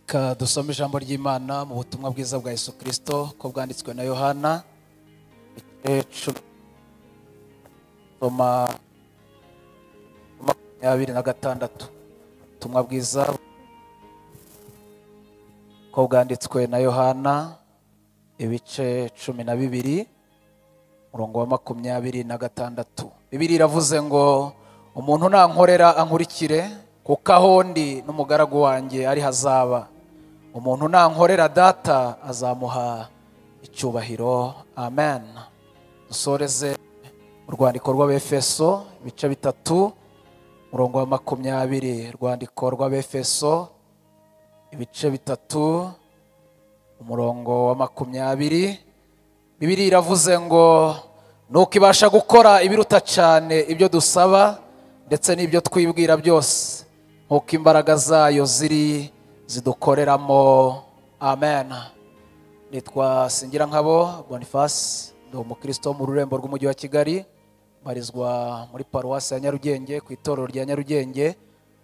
Reka dusome ijambo ry'Imana mu butumwa bwiza bwa Yesu Kristo ko bwanditswe na Yohana soma 26. Ubutumwa bwiza ko bwanditswe na Yohana ibice 12 murongo wa 26. Bibiliya iravuze ngo umuntu nankorera ankurikire kuko aho ndi n'umugaragu wanjye ari hazaba. Umuntu nankorera data azamuha icyubahiro. Amen. Dusoreze urwandiko rw'Abefeso ibice 3 murongo wa 20. Urwandiko rw'Abefeso ibice 3 umurongo wa 20. Bibiliya iravuze ngo nuko ibasha gukora ibiruta cyane ibyo dusaba ndetse n'ibyo twibwira byose nkuko imbaraga zayo zidukoreramo. Amen. Nitwa Singirankabo Boniface, ndi umukristo mu rurembo rw'umujyi wa Kigali, barizwa muri paruwasi ya Nyarugenge ku itorero rya Nyarugenge.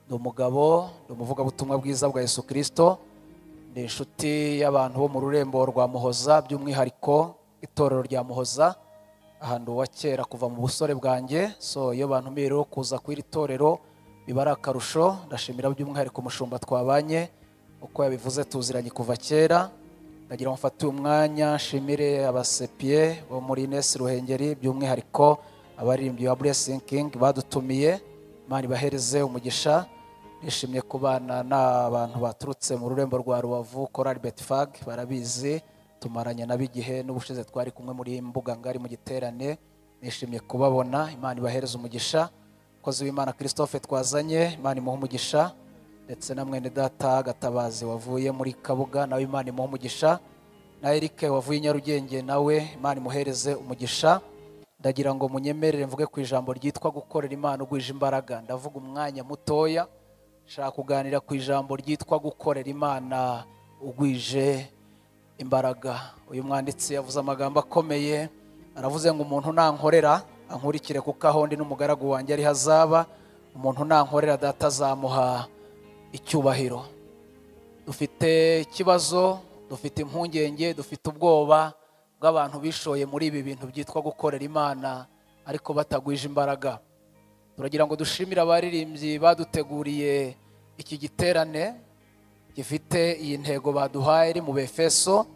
Ndi umugabo, ndi umuvugabutumwa bwiza bwa Yesu Kristo, ndi inshuti y'abantu bo mu rurembo rwa Muhoza, by'umwihariko itorero rya Muhoza, ahantu wa kera kuva mu busore bwanjye. So iyo bantu rero kuza ku iri torero biba ari akarusho. Ndashimira by'umwihariko umushumba twabanye, uko yabivuze tuziranye kuva kera. Ndagira ngo mfate umwanya nshimire abasepie bo muri Ines Ruhengeri, by'umwihariko abaririmbyi ba Blessing King badutumiye. Imana ibahereze umugisha. Nishimiye kubana n'abantu baturutse mu rurembo rwa Rubavu, Chorale Betfag, barabizi tumaranye nabigihe n'ubushize twari kumwe muri mbuga ngari mu giterane. Nishimiye kubabona. Imana ibahereze umugisha. Kozi w'Imana Christophe twazanye, Imana imuhe umugisha, ndetse na mwene data Gatabazi wavuye muri Kabuga, nawe Imana imuhe umugisha, na Eric wavuye Nyarugenge, nawe Imana imuhereze umugisha. Ndagira ngo munyemerere mvuge ku ijambo ryitwa gukorera Imana ugwije imbaraga. Ndavuga umwanya mutoya, shaka kuganira ku ijambo ryitwa gukorera Imana ugwije imbaraga. Uyu mwanditsi yavuze amagambo akomeye, aravuze ngo umuntu nankorera ankurikire kuko aho ndi n'umugaragu wanjye ari hazaba. Umuntu nankorera data azamuha icyubahiro. Dufite ikibazo, dufite impungenge, dufite ubwoba bw'abantu bishoye muri ibi bintu byitwa gukorera Imana ariko batagwije imbaraga. Turagira ngo dushimire abaririmbyi baduteguriye iki giterane gifite iyi ntego baduhaye iri mu Befeso.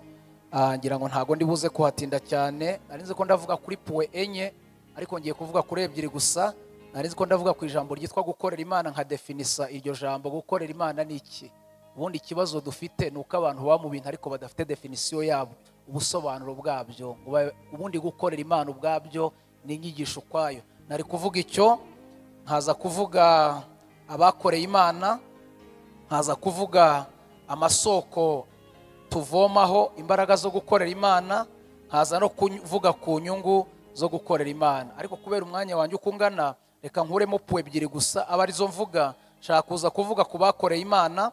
Ngira ngo ntago ndi buze kuhatinda cyane. Narinze ko ndavuga kuri puwe enye ariko ngiye kuvuga kuri ebyiri gusa. Narinze ko ndavuga ku ijambo ryitwa gukorera Imana, nka definisa iryo jambo gukorera Imana ni iki. Ubundi ikibazo dufite ni uko abantu baba mu bintu ariko badafite definisiyo yabo, ubusobanuro bwabyo. Ubundi gukorera Imana ubwabyo ni inyigisho kwayo. Nari kuvuga icyo, nkaza kuvuga abakoreye Imana, nkaza kuvuga amasoko tuvomaho imbaraga zo gukorera Imana, nkaza no kuvuga ku nyungu zo gukorera Imana. Ariko kubera umwanya wanjye uko ungana, reka nkuremo puwe ebyiri gusa aba arizo mvuga. Nshaka kuza kuvuga ku bakoreye Imana,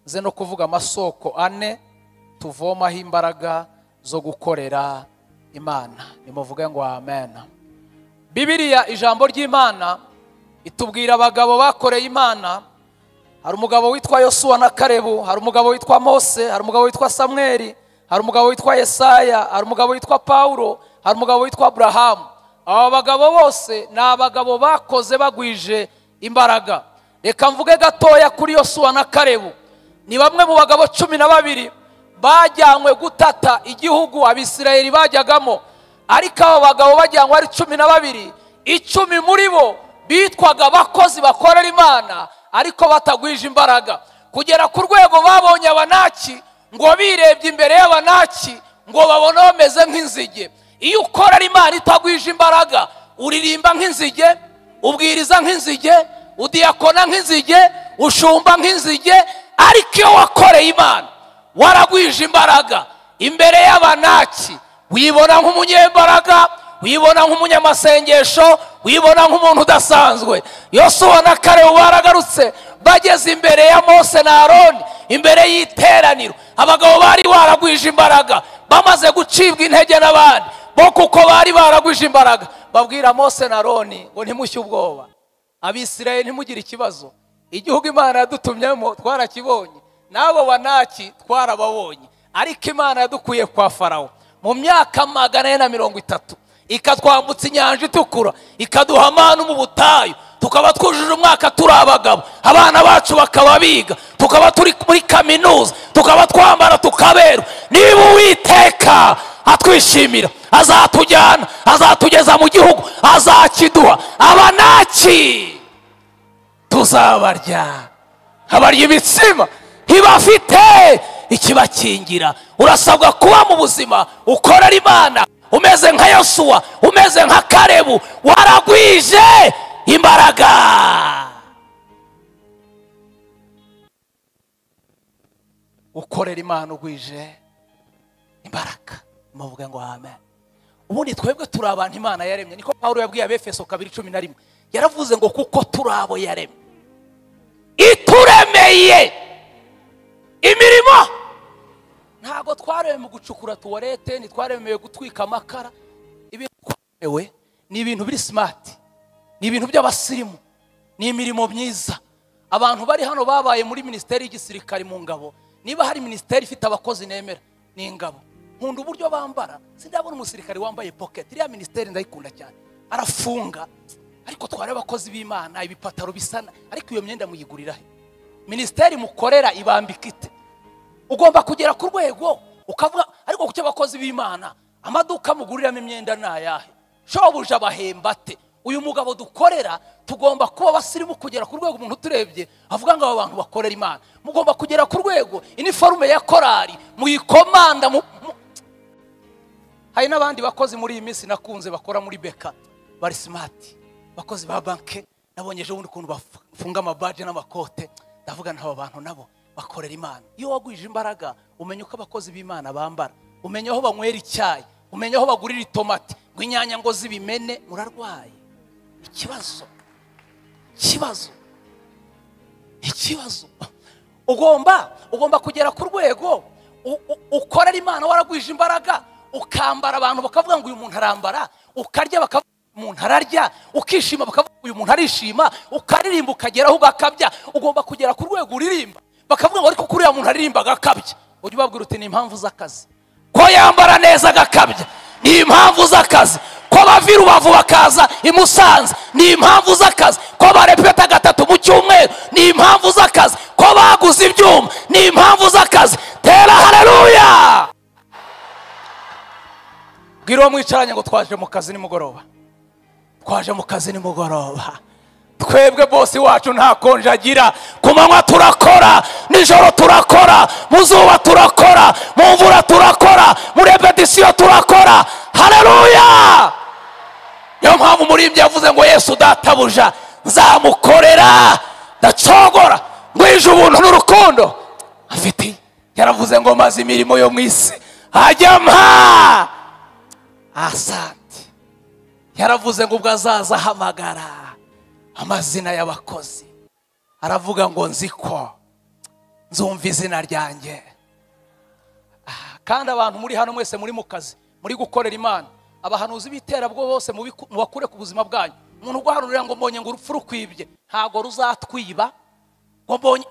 nze no kuvuga amasoko 4 tuvomaho imbaraga zo gukorera Imana. Nimuvuge ngo amen. Bibiliya ijambo ry'Imana itubwira abagabo bakoreye Imana. Hari umugabo witwa Yosuwa na Kalebu, hari umugabo witwa Mose, hari umugabo witwa Samweli, hari umugabo witwa Yesaya, hari umugabo witwa Paulo, hari umugabo witwa Abrahamu. Aba bagabo bose ni abagabo bakoze bagwije imbaraga. Reka mvuge gatoya kuri Yosuwa na Kalebu. Ni bamwe mu bagabo 12 bajyanywe gutata igihugu Abisirayeli bajyagamo, ariko abo bagabo bajyanywe ari 12. 10 muri bo bitwaga abakozi bakorera Imana ariko batagwije imbaraga, kugera ku rwego babonye Abanaki ngo birebye imbere y'Abanaki ngo babone bameze nk'inzige. Iyo ukorera Imana itagwije imbaraga, uririmba nk'inzige, ubwiriza nk'inzige, udiyakona nk'inzige, ushumba nk'inzige. Ariko iyo wakoreye Imana waragwije imbaraga imbere y'Abanaki, wibona nk'umunyembaraga, wibona nk'umunyamasengesho, wibona nk'umuntu udasanzwe. Yosuwa na Kalebu baragarutse bageze imbere ya Mose na Aroni, imbere y'iteraniro. Abagabo bari baragwije imbaraga, bamaze gucibwa intege n'abandi bo kuko bari baragwije imbaraga. Babwira Mose na Aroni ngo ntimushye ubwoba, Abisirayeli ntimugire ikibazo, igihugu Imana yadutumyemo twarakibonye, n'abo banaki twarababonye, ariko Imana yadukuye kwa Farawo mu myaka 430 ikatwambutsa inyanja itukura, ikaduha amanu mu butayu, tukaba twujuje umwaka turi abagabo, abana bacu bakaba biga, tukaba turi muri kaminuza, tukaba twambara tukabera. Niba Uwiteka atwishimira, azatujyana, azatugeza mu gihugu azakiduha. Abanaki tuzabarya, abarya ibitsima ntibafite ikibakingira. Urasabwa kuba mu buzima ukorera Imana umeze nka Yosuwa, umeze nka Kalebu, waragwije imbaraga. Ukorera Imana ugwije imbaraga. Muvuga ngo amen. Ubundi twebwe turi abantu Imana yaremye, niko Pawulo yabwiye Abefeso 2:11. Yaravuze ngo kuko turabo yaremye, ituremeye imirimo. Ntago twaremewe mu gucukura tuwarete, ni twaremewe gutwika amakara. Ibintu twaremewe ni ibintu biri smart, ni ibintu by'abasirimu, ni imirimo myiza. Abantu bari hano babaye muri ministeri y'igisirikare mu ngabo. Niba hari ministeri ifite abakozi nemera ni ingabo. Nkunda uburyo bambara, sindabona umusirikare wambaye pocket. Iriya ministeri ndayikunda cyane, arafunga. Ariko tware abakozi b'Imana ibipataro bisana, ariko iyo myenda muyigurira he? Ministeri mukorera ibambika ite? Ugomba kugera ku rwego ukavuga, ariko kuki abakozi b'Imana amaduka muguriramo imyenda nayahe? Shobuja bahembate. Uyu mugabo dukorera tugomba kuba basirimu kugera ku rwego umuntu turebye avuga ngo aba bantu bakorera Imana. Mugomba kugera ku rwego iniforme ya korari muyikomanda. Hari n'abandi bakozi muri iyi minsi nakunze bakora muri Beka bari smart, bakozi ba banke. Nabonyeje ubundi kuntu bafunga amabaje n'amakote, ndavuga nta bantu nabo bakorera Imana. Iyo wagwije imbaraga umenya uko abakozi b'Imana bambara, umenya aho banywera icyayi, umenya aho bagurira itomati, ngo inyanya ngo zibimene. Murarwaye ikibazo. Ugomba kugera ku rwego ukorera Imana waragwije imbaraga, ukambara abantu bakavuga ngo uyu muntu arambara, ukarya bakavuga umuntu ararya, ukishima bakavuga uyu muntu arishima, ukaririmba ukageraho ugakabya. Ugomba kugera ku rwego uririmba bakavuga ngo ariko kuri ya muntu aririmba agakabya. Ujye ubabwira uti ni impamvu z'akazi. Ko yambara neza agakabya ni impamvu z'akazi. Ko bavira Rubavu bakaza i Musanze ni impamvu z'akazi. Ko barepeta 3 mu cyumweru ni impamvu z'akazi. Ko baguze ibyuma ni impamvu z'akazi. Tera haleluya. Bwira mwicaranye ngo twaje mu kazi nimugoroba. Twaje mu kazi nimugoroba. Twebwe bosi wacu nta konje agira. Kumanywa turakora, nijoro turakora, muzuba turakora, mu mvura turakora, mu repetition turakora. Haleluya. Yo mpamvu muri yavuze ngo Yesu databuja nzamukorera ndacogora ngwije ubuntu n'urukundo afite. Yaravuze ngo maze imirimo yo mwisi ajya mpa. Asante. Yaravuze ngo ubwo azaza hamagara amazina y'abakozi, aravuga ngo nziko nzumva izina ryanjye. Kandi abantu muri hano mwese muri mu kazi muri gukorera Imana, abahanuzi bitera bwo bose mubakure ku buzima bwanyu. Umuntu uguhanurira ngo mbonye ngo urupfu rukwibye, ntago ruzatwiba. Ngo mbonye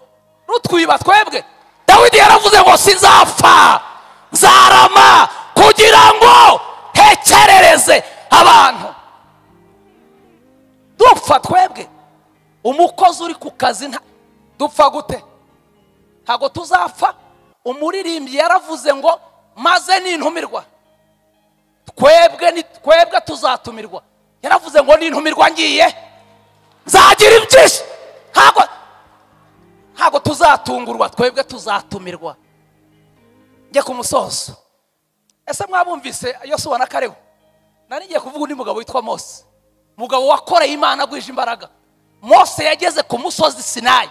rutwiba twebwe. Dawidi yaravuze ngo sinzapfa, nzarama kugira ngo hekerereze abantu. Dupfa twebwe. Umukozi uri ku kazi dupfa gute? Ntago tuzapfa. Umuririmbyi yaravuze ngo maze nintumirwa. Twebwe tuzatumirwa. Yaravuze ngo nintumirwa ngiye nzagira ibyinshi. Ntago tuzatungurwa, twebwe tuzatumirwa. Njye ku musozo. Ese mwabumvise Yosuwa na Kalebu? Nari ngiye kuvuga undi mugabo witwa Mose. Mugabo wakoreye Imana agwije imbaraga. Mose yageze ku musozi Sinayi,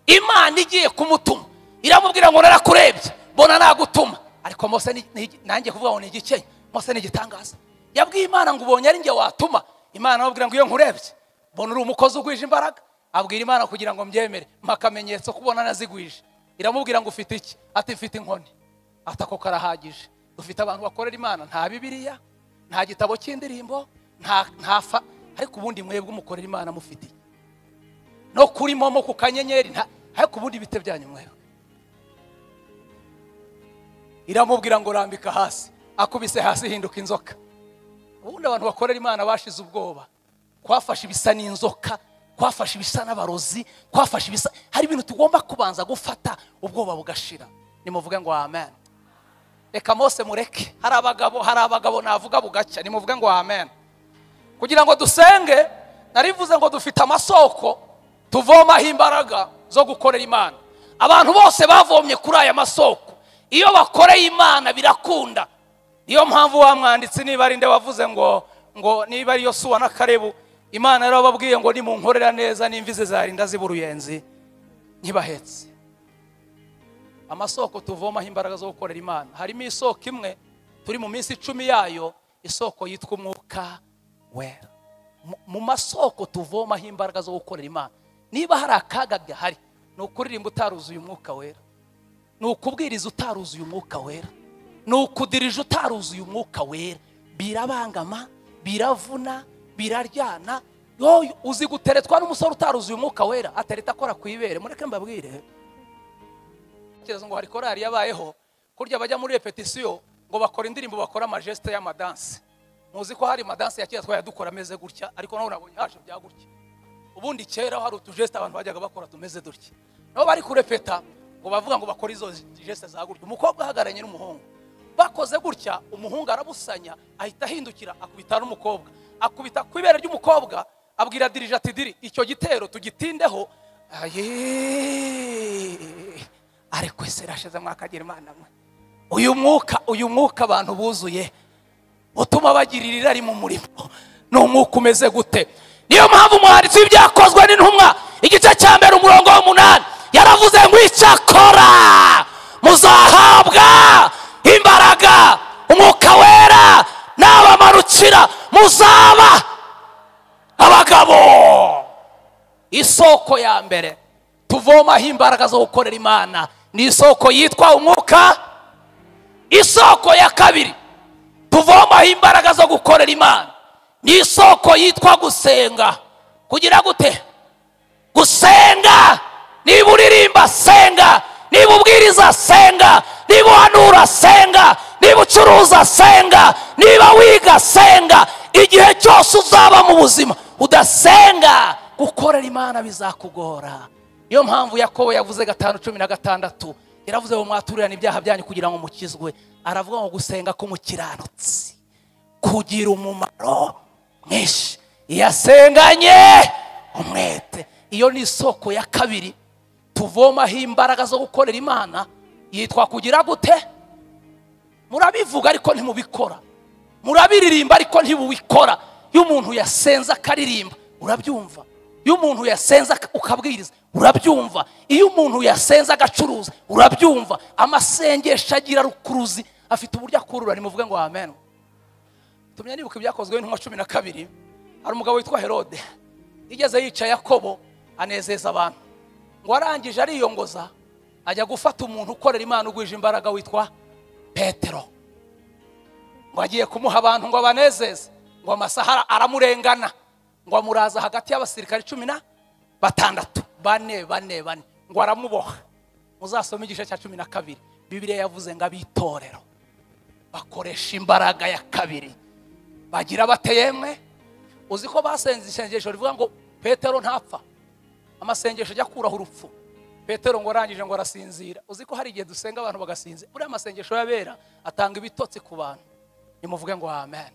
Imana igiye kumutuma, iramubwira ngo narakurebye mbona nagutuma. Ariko Mose nanjye kuvuga ngo ni igikenya. Mose ni igitangaza. Yabwiye Imana ngo ubonye ari nge watuma. Imana amubwira ngo iyo nkurebye mbona uri umukozi ugwije imbaraga. Abwira Imana kugira ngo mbyemere makamenyetso kubona nazigwije. Iramubwira ngo ufite iki? Ati mfite inkoni. Atako karahagije. Dufite abantu bakorera Imana, nta Bibiliya, nta gitabo cy'indirimbo, nta ariko ubundi mwebwe umukorera Imana mufite no kuri momo ku kanyenyeri, ariko ubundi bite byanyu mwebwe iramubwira ngo rambika hasi. Akubise hasi hinduka inzoka. Ubundi abantu bakorera Imana bashize ubwoba. Kwafashe ibisa n'inzoka, kwafashe ibisa n'abarozi, kwafashe ibisa, hari ibintu tugomba kubanza gufata ubwoba bugashira. Nimuvuge ngo amen. Reka Mose mureke, hari abagabo navuga bugacya, nimuvuge ngo amen. Kugira ngo dusenge, narivuze ngo dufite amasoko tuvomaho imbaraga zo gukorera Imana. Abantu bose bavomye kuri aya masoko, iyo bakoreye Imana birakunda. Niyo mpamvu wa mwanditsi niba ari nde wavuze ngo niba ari Yosuwa na Kalebu, Imana rero babwiye ngo nimunkorera neza n'imvize zarinda ziburuyenzi ntibahetse. Amasoko tuvomaho imbaraga zo gukorera Imana, harimo isoko imwe turi mu minsi 10 yayo, isoko yitwa Umwuka Wera. Mu masoko tuvomaho imbaraga zo gukorera Imana, niba hari akaga gahari, ni ukuririmba utaruzuye Umwuka Wera, ni ukubwiriza utaruzuye Umwuka Wera, ni ukudirije utaruzuye Umwuka Wera. Birabangama, biravuna, biraryana. Uzi guteretwa n'umusore utaruzuye Umwuka Wera, atereta akora kwibere. Mureke mbabwire, kibazo ngo hari korali yabayeho kurya bajya muri repetition ngo bakora indirimbo, bakora amageste y'amadanse. Muzi ko hari amadanse ya kera twayadukora ameze gutya, ariko naho nabonye haje bya gutya. Ubundi kera hari utugeste abantu bajyaga bakora tumeze dutya. Nabo bari kurepeta ngo bavuga ngo bakora izo geste za gutya. Umukobwa ahagaranye n'umuhungu, bakoze gutya, umuhungu arabusanya ahita ahindukira akubita n'umukobwa, akubita kwibere ry'umukobwa, abwira dirije ati diri icyo gitero tugitindeho. Ariko ese rashize mwakagira Imana mwe. Uyu mwuka abantu buzuye utuma bagirira irari mu murimo, no mwuka umeze gute? Niyo mpamvu umwanditsi w'ibyakozwe n'intumwa igice cya mbere umurongo wa 8 yaravuze ngo icyakora muzahabwa imbaraga Umwuka Wera n'abamarukira muzaba abagabo. Isoko ya mbere tuvomaho imbaraga zo gukorera Imana ni isoko yitwa Umwuka. Isoko ya kabiri tuvomaho imbaraga zo gukorera Imana ni isoko yitwa gusenga. Kugira gute? Gusenga. Niba uririmba senga, niba ubwiriza senga, niba uhanura senga, niba ucuruza senga, niba wiga senga. Igihe cyose uzaba mu buzima udasenga, gukorera Imana bizakugora. Niyo mpamvu Yakobo yavuze 5:16 yaravuze ngo mwaturirane ibyaha byanyu kugira ngo mukizwe. Aravuga ngo gusenga k'umukiranutsi kugira umumaro mwinshi yasenganye umwete. Iyo ni isoko ya kabiri tuvomaho imbaraga zo gukorera Imana, yitwa kugira gute? Murabivuga ariko ntimubikora, murabiririmba ariko ntibubikora. Iyo umuntu yasenza akaririmba urabyumva, iyo umuntu yasenza ukabwiriza urabyumva, iyo umuntu yasenza agacuruza urabyumva. Amasengesho agira rukuruzi, afite uburyo akurura. Nimuvuge ngo amen. Tumye nibuka ibyakozwe n'intumwa 12. Hari umugabo witwa Herode igeze yica Yakobo anezeza abantu, ngo arangije ariyongoza ajya gufata umuntu ukorera Imana ugwije imbaraga witwa Petero, ngo agiye kumuha abantu ngo abanezeze, ngo amasahara aramurengana, ngo amuraza hagati y'abasirikari 16 bane ngo aramuboha. Muzasoma igice cya 12, Bibiliya yavuze ngo abitorero bakoresha imbaraga ya kabiri bagira bateyemwe. Uzi ko basenze isengesho rivuga ngo Petero ntapfa, amasengesho ajya kuraho urupfu. Petero ngo arangije ngo arasinzira. Uzi ko hari igihe dusenga abantu bagasinze. Buri amasengesho yabera atanga ibitotsi ku bantu. Nimuvuge ngo amen.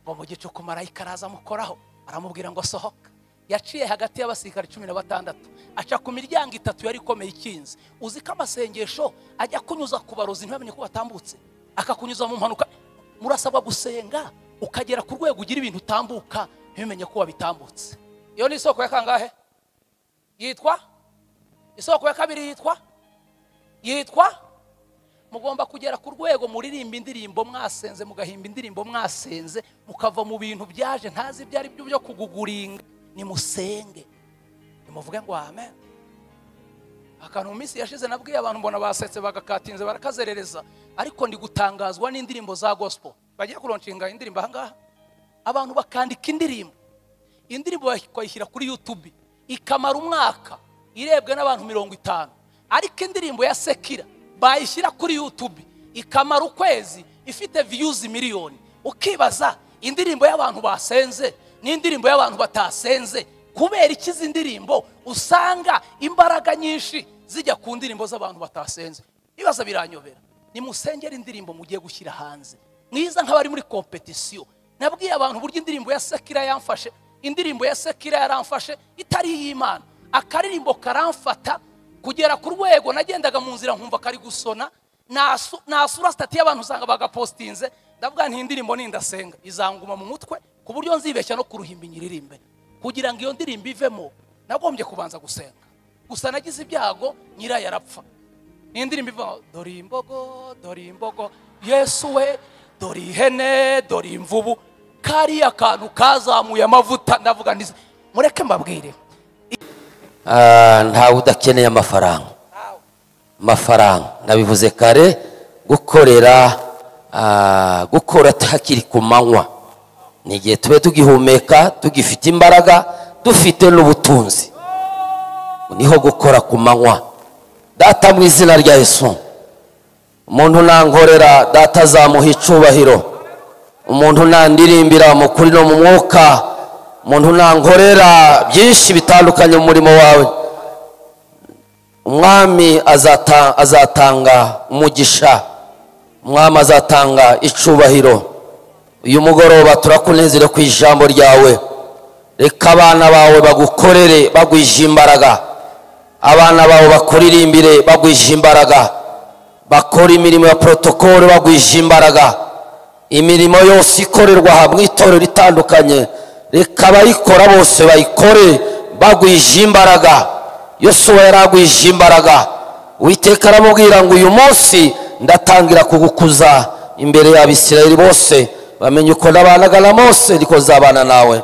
Ngo mu gicuku marayika araza mukoraho aramubwira ngo sohoka. Yaciye hagati y'abasirikari 16 aca ku miryango 3 yari ikomeye ikinze. Uzi ko amasengesho ajya kunyuza ku barozi ntibamenye ko batambutse, akakunyuza mu mpanuka. Murasabwa gusenga ukagera ku rwego ugira ibintu utambuka ntibimenye ko wabitambutse. Iyo ni isoko ya kangahe? Yitwa isoko ya kabiri. Yitwa mugomba kugera ku rwego muririmba indirimbo mwasenze, mugahimba indirimbo mwasenze, mukava mu bintu byaje ntazi byari byo kuguguringa. Nimusenge, nimuvuge ngo amen. Akantu mu minsi yashize nabwiye abantu mbona basetse bagakatinze barakazerereza, ariko ndi gutangazwa n'indirimbo za gospel. Bagiye kuronshinga indirimbo ahangaha, abantu bakandika indirimbo bakayishyira kuri YouTube, ikamara umwaka irebwe n'abantu 50. Ariko indirimbo ya Sekira bayishyira kuri YouTube ikamara ukwezi ifite views miliyoni, ukibaza indirimbo y'abantu basenze n'indirimbo y'abantu batasenze kubera iki izi ndirimbo usanga imbaraga nyinshi zijya ku ndirimbo z'abantu batasenze? Ibibazo biranyobera. Nimusengera indirimbo mugiye gushyira hanze, mwiza nk'abari muri competition. Nabwiye abantu buryo indirimbo ya Sekira yamfashe, indirimbo ya Sekira yaramfashe itari y'Imana, akaririmbo karamfata kugera ku rwego nagendaga mu nzira nkumva kari gusona, nasura stati y'abantu usanga bagapostinze, ndavuga nti indirimbo nindasenga izanguma mu mutwe ku buryo nzibeshya no kuruhimba nyiririmbe. Kugira ngo iyo ndirimbo ivemo nagombye kubanza gusenga, gusa nagize ibyago nyira yarapfa. Indirimbo iva dori imbogo Yesu we, dori ihene, dori imvubu, kari akantu kazamuye amavuta. Ndavuga nti mureke mbabwire, ntawe udakeneye amafaranga nabivuze kare. Gukora hakiri ku manywa ni igihe tube tugihumeka, tugifite imbaraga, dufite n'ubutunzi, niho gukora ku manywa. Data mu izina rya Yesu, umuntu nankorera data azamuha icubahiro, umuntu nandirimbira mu kuri no mu mwuka, umuntu nankorera byinshi bitandukanye mu murimo wawe, umwami azatanga umugisha, umwami azatanga icubahiro. Uyu mugoroba turakunezere ku ijambo ryawe, reka abana bawe bagukorere bagwije imbaraga, abana bawe bakuririmbire bagwije imbaraga, bakora imirimo ya protokole bagwije imbaraga, imirimo yose ikorerwa hamwe itorero ritandukanye, reka abayikora bose bayikore bagwije imbaraga. Yosuwa yaragwije imbaraga, Uwiteka aramubwira ngo uyu munsi ndatangira kugukuza imbere y'Abisirayeli bose, bamenye uko nabanaga na Mose niko zabana nawe.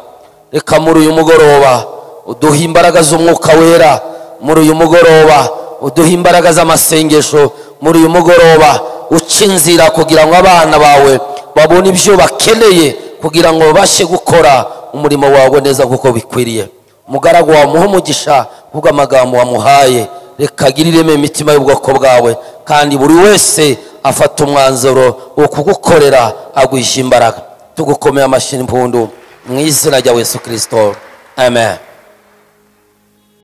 Reka muri uyu mugoroba uduhe imbaraga z'umwuka wera, muri uyu mugoroba uduhe imbaraga z'amasengesho, muri uyu mugoroba uca inzira kugira ngo abana bawe babone ibyo bakeneye kugira ngo babashe gukora umurimo wawe neza kuko bikwiriye. Umugaragu wawe muhe umugisha kuko amagambo wamuhaye, reka agiriremo imitima y'ubwoko bwawe, kandi buri wese afata umwanzuro wo kugukorera agwije imbaraga. Tugukomeye amashyi n'impundu mu izina rya Yesu Kristo, amen.